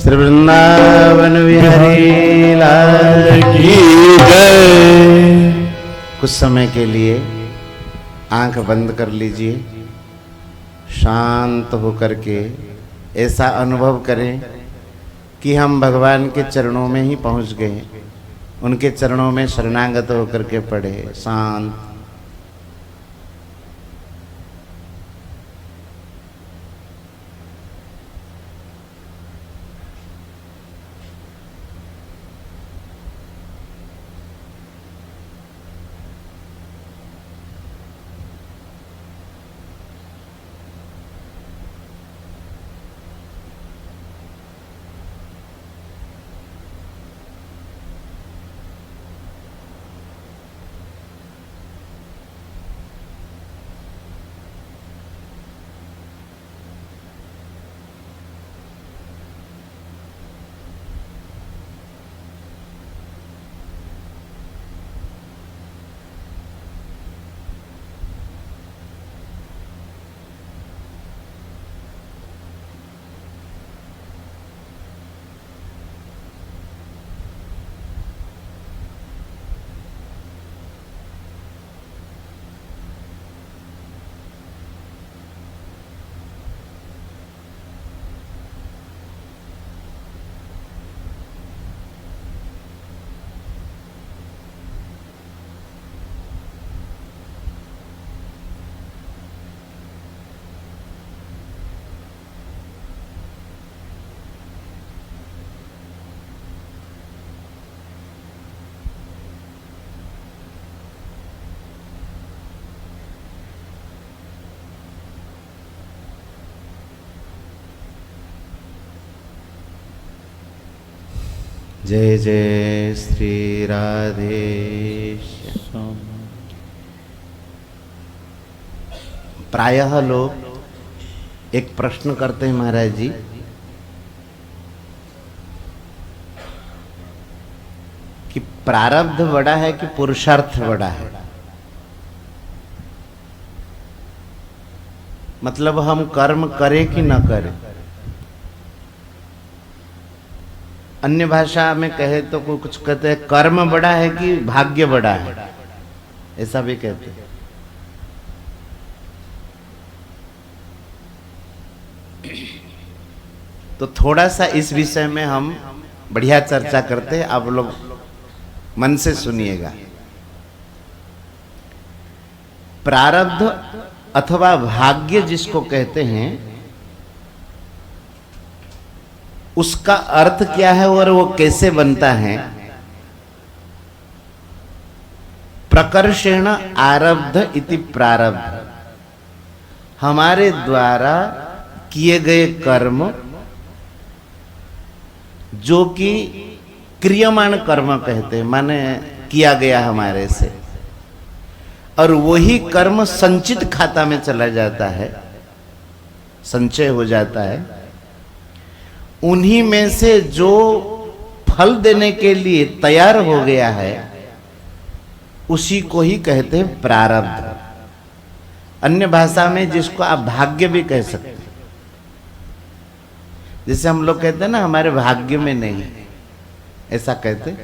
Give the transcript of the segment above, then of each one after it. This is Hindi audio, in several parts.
श्री वृंदावन बिहारी लाल की जय। कुछ समय के लिए आंख बंद कर लीजिए, शांत होकर के ऐसा अनुभव करें कि हम भगवान के चरणों में ही पहुंच गए, उनके चरणों में शरणागत होकर के पड़े। शांत जय जय श्री राधेश। प्रायः लोग एक प्रश्न करते हैं, महाराज जी, कि प्रारब्ध बड़ा है कि पुरुषार्थ बड़ा है? मतलब हम कर्म करें कि न करें। अन्य भाषा में कहे तो कुछ कहते हैं कर्म बड़ा है कि भाग्य बड़ा है, ऐसा भी कहते हैं। तो थोड़ा सा इस विषय में हम बढ़िया चर्चा करते हैं, आप लोग मन से सुनिएगा। प्रारब्ध अथवा भाग्य जिसको कहते हैं, उसका अर्थ क्या है और वो कैसे बनता है? प्रकर्षेण आरब्ध इति प्रारब्ध, हमारे द्वारा किए गए कर्म जो कि क्रियमाण कर्म कहते हैं, माने किया गया हमारे से, और वही कर्म संचित खाता में चला जाता है, संचय हो जाता है। उन्हीं में से जो फल देने के लिए तैयार हो गया है, उसी को ही कहते हैं प्रारब्ध। अन्य भाषा में जिसको आप भाग्य भी कह सकते हैं। जैसे हम लोग कहते हैं ना, हमारे भाग्य में नहीं, ऐसा कहते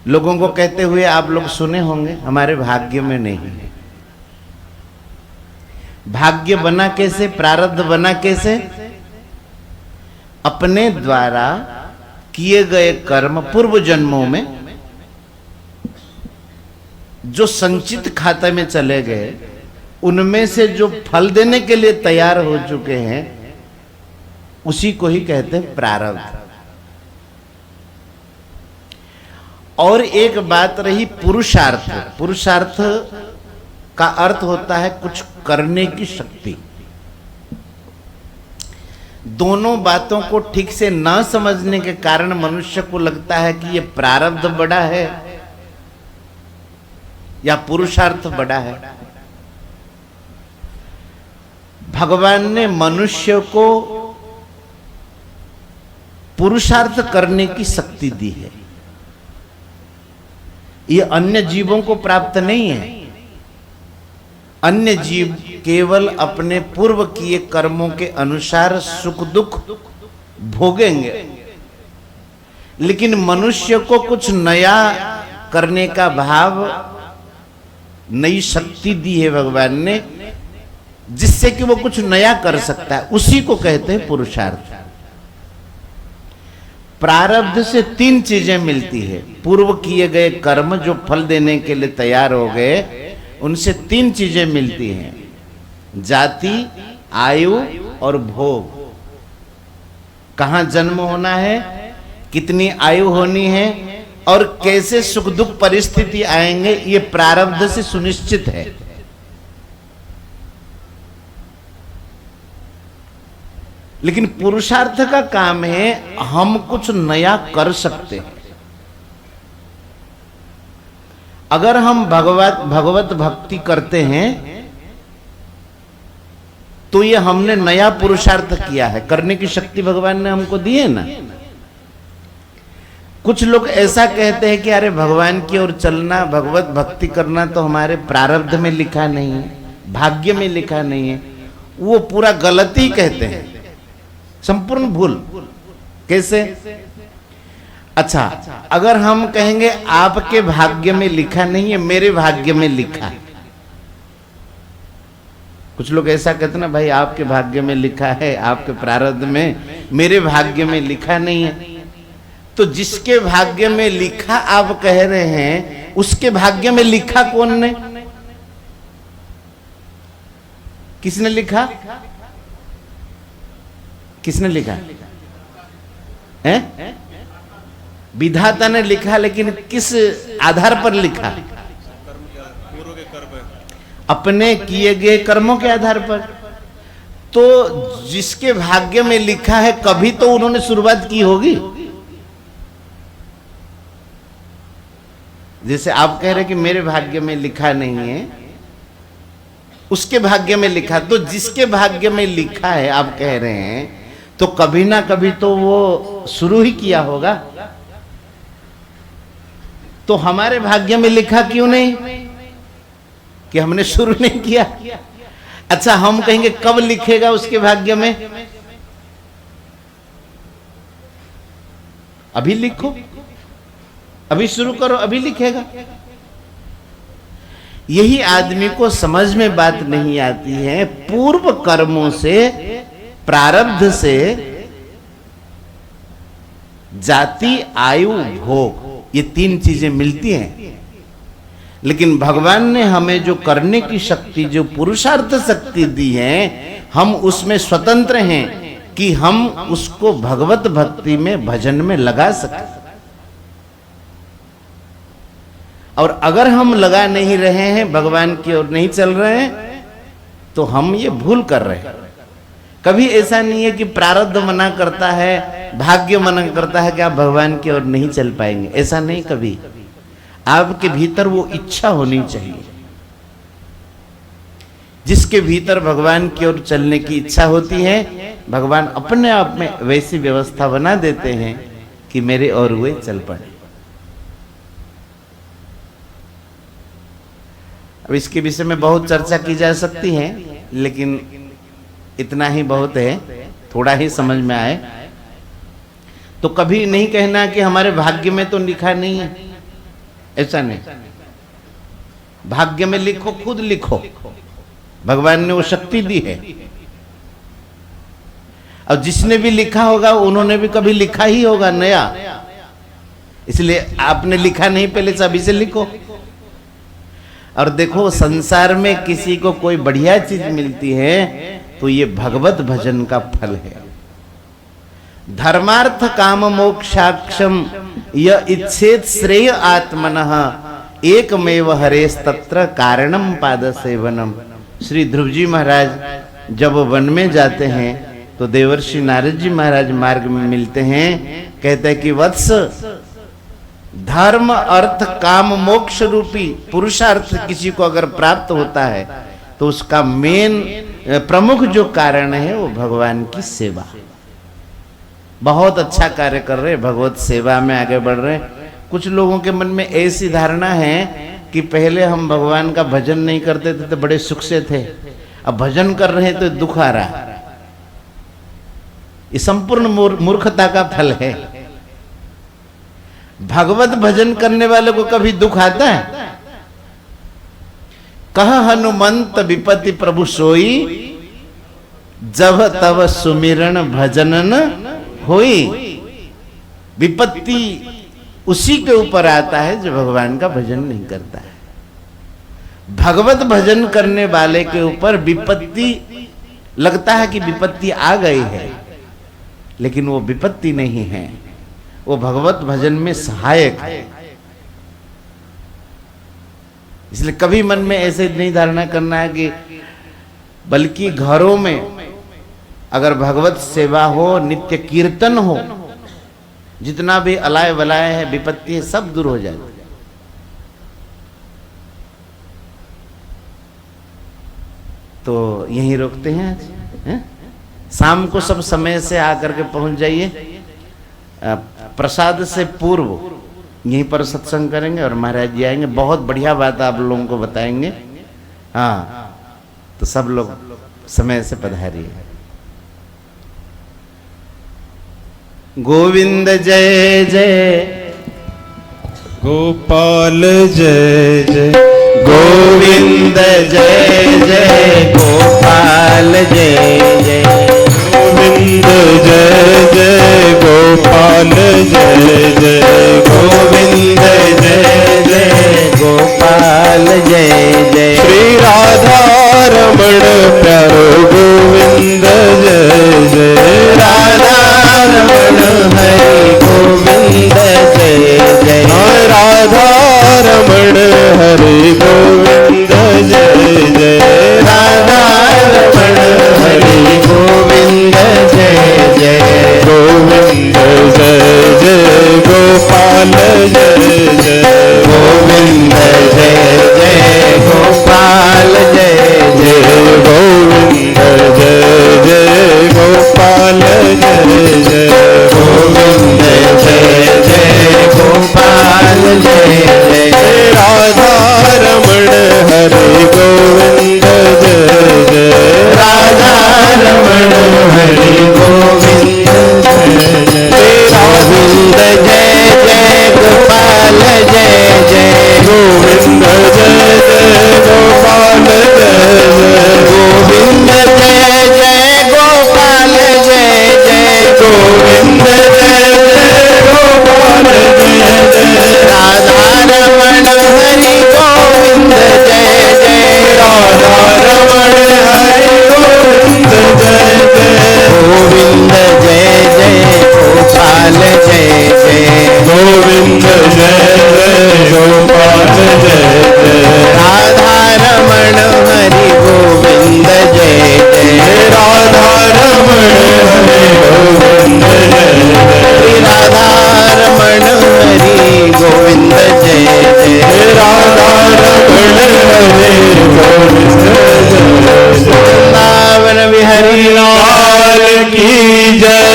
लोगों को कहते हुए आप लोग सुने होंगे, हमारे भाग्य में नहीं। भाग्य बना कैसे, प्रारब्ध बना कैसे? अपने द्वारा किए गए कर्म पूर्व जन्मों में जो संचित खाते में चले गए, उनमें से जो फल देने के लिए तैयार हो चुके हैं, उसी को ही कहते हैं प्रारब्ध। और एक बात रही पुरुषार्थ। पुरुषार्थ का अर्थ होता है कुछ करने की शक्ति। दोनों बातों को ठीक से न समझने के कारण मनुष्य को लगता है कि ये प्रारब्ध बड़ा है या पुरुषार्थ बड़ा है। भगवान ने मनुष्य को पुरुषार्थ करने की शक्ति दी है। ये अन्य जीवों को प्राप्त नहीं है। अन्य जीव केवल अपने पूर्व किए कर्मों के अनुसार सुख दुख भोगेंगे। लेकिन मनुष्य को कुछ नया करने का भाव, नई शक्ति दी है भगवान ने, जिससे कि वो कुछ नया कर सकता है, उसी को कहते हैं पुरुषार्थ। प्रारब्ध से तीन चीजें मिलती है। पूर्व किए गए कर्म जो फल देने के लिए तैयार हो गए, उनसे तीन चीजें मिलती हैं: जाति, आयु और भोग। कहां जन्म होना है, कितनी आयु होनी है और कैसे सुख दुख परिस्थिति आएंगे, ये प्रारब्ध से सुनिश्चित है। लेकिन पुरुषार्थ का काम है हम कुछ नया कर सकते हैं। अगर हम भगवत भक्ति करते हैं तो ये हमने नया पुरुषार्थ किया है, करने की शक्ति भगवान ने हमको दी है ना। कुछ लोग ऐसा कहते हैं कि अरे भगवान की ओर चलना, भगवत भक्ति करना तो हमारे प्रारब्ध में लिखा नहीं है, भाग्य में लिखा नहीं है। वो पूरा गलती कहते हैं, संपूर्ण भूल। कैसे? अच्छा, अगर हम कहेंगे आपके भाग्य में लिखा नहीं है, मेरे भाग्य में लिखा है। कुछ लोग ऐसा कहते ना, भाई आपके भाग्य में लिखा है, आपके प्रारब्ध में, मेरे भाग्य में लिखा नहीं है। तो जिसके भाग्य में लिखा आप कह रहे हैं, उसके भाग्य में लिखा कौन ने? किसने लिखा? किसने लिखा है? विधाता ने लिखा, लेकिन किस आधार पर लिखा? अपने किए गए कर्मों के आधार पर। तो जिसके भाग्य में लिखा है, कभी तो उन्होंने शुरुआत की होगी। जैसे आप कह रहे कि मेरे भाग्य में लिखा नहीं है, उसके भाग्य में लिखा। तो जिसके भाग्य में लिखा है आप कह रहे हैं, तो कभी ना कभी तो वो शुरू ही किया होगा। तो हमारे भाग्य में लिखा क्यों नहीं कि हमने शुरू नहीं किया? अच्छा, हम कहेंगे कब लिखेगा उसके भाग्य में? अभी लिखो, अभी शुरू करो, अभी लिखेगा। यही आदमी को समझ में बात नहीं आती है। पूर्व कर्मों से, प्रारब्ध से जाति, आयु, भोग, ये तीन चीजें मिलती हैं। लेकिन भगवान ने हमें जो करने की शक्ति, जो पुरुषार्थ शक्ति दी है, हम उसमें स्वतंत्र हैं कि हम उसको भगवत भक्ति में, भजन में लगा सकें। और अगर हम लगा नहीं रहे हैं, भगवान की ओर नहीं चल रहे हैं, तो हम ये भूल कर रहे हैं। कभी ऐसा नहीं है कि प्रारब्ध मना करता है, भाग्य मना करता है कि आप भगवान की ओर नहीं चल पाएंगे। ऐसा नहीं कभी। आपके भीतर वो इच्छा होनी चाहिए। जिसके भीतर भगवान की ओर चलने की इच्छा होती है, भगवान अपने आप में वैसी व्यवस्था बना देते हैं कि मेरे और वे चल पड़े। अब इसके विषय में बहुत चर्चा की जा सकती है, लेकिन इतना ही बहुत है, थोड़ा ही समझ में आए। तो कभी नहीं कहना कि हमारे भाग्य में तो लिखा नहीं है, ऐसा नहीं। भाग्य में लिखो, खुद लिखो, भगवान ने वो शक्ति दी है। और जिसने भी लिखा होगा, उन्होंने भी कभी लिखा ही होगा नया। इसलिए आपने लिखा नहीं पहले से, अभी से लिखो। और देखो, संसार में किसी को कोई बढ़िया चीज मिलती है तो ये भगवत भजन का फल है। धर्मार्थ काम मोक्षाक्षम य इच्छेत श्रेय आत्मनः एकमेव हरेस तत्र कारणम पाद सेवनम। श्री ध्रुव जी महाराज जब वन में जाते हैं तो देवर्षि नारद जी महाराज मार्ग में मिलते हैं। कहते हैं कि वत्स, धर्म अर्थ काम मोक्ष रूपी पुरुषार्थ किसी को अगर प्राप्त होता है तो उसका मेन प्रमुख जो कारण है वो भगवान की सेवा। बहुत अच्छा कार्य कर रहे, भगवत सेवा में आगे बढ़ रहे। कुछ लोगों के मन में ऐसी धारणा है कि पहले हम भगवान का भजन नहीं करते थे तो बड़े सुख से थे, अब भजन कर रहे हैं तो दुख आ रहा। ये संपूर्ण मूर्खता का फल है। भगवत भजन करने वाले को कभी दुख आता है? कह हनुमंत विपत्ति प्रभु सोई, जब तब सुमिरन भजनन होई। विपत्ति उसी के ऊपर आता है जो भगवान का भजन नहीं करता है। भगवत भजन करने वाले के ऊपर विपत्ति लगता है कि विपत्ति आ गई है, लेकिन वो विपत्ति नहीं है, वो भगवत भजन में सहायक है। इसलिए कभी मन में ऐसे नहीं धारणा करना है कि, बल्कि घरों में अगर भगवत सेवा हो, नित्य कीर्तन हो, जितना भी अलाय वलाय है, विपत्ति है, सब दूर हो जाए। तो यहीं रोकते हैं आज, हैं? शाम को सब समय से आकर के पहुंच जाइए। प्रसाद से पूर्व यहीं पर सत्संग करेंगे और महाराज जी आएंगे, बहुत बढ़िया बात आप लोगों को बताएंगे। हाँ, तो सब लोग समय से पधारिए। गोविंद जय जय गोपाल जय जय, गोविंद जय जय गोपाल जय जय, गोविंद जय जय गोपाल जय जय, गोविंद जय जय गोपाल जय जय। श्री राधा रमण प्यारो गोविंद जय जय, राधा रमण हरि गोविंद जय जय, राधा रमण हरि गोविंद जय जय, राधा रमण हरि गोविंद जय जय, गोविंद जय जय गोपाल जय जय, गोविंद जय जय गोपाल जय जय, गोविंद जय जय गोपाल जय जय, गोविंद जय जय गोपाल जय जय, राधा रमण हरि गोविंद जय जय, राधा रमण हरि गोविंद जय जय, गोविंद जय जय गोपाल जय जय, गोविंद जय जय गोपाल जय जय, गोविंद जय जय गोपाल जय जय, गोविंद जय जय गोपाल जय जय, राधा रमण हरि गोविंद जय जय, राधा रमण हरि गोविंद जय जय, गोविंद जय जय गोपाल जय जय, गोविंद जय जय गोपाल जय जय, राधा रमण हरि गोविंद जय जय, राधा रमण हरि गोविंद जय जय, राधा रमण हरि गोविंद जय जय, राधा रमण हरि गोविंद जय जय, वृंदावन बिहारी लाल की जय,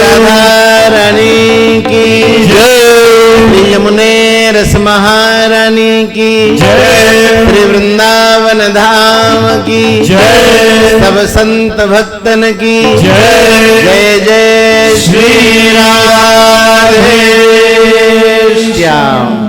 राधा रानी की जय, यमुने रस महारानी की जय, श्री वृंदावन धाम की जय, सब संत भक्तन की जय, जय जय श्री राधे श्याम।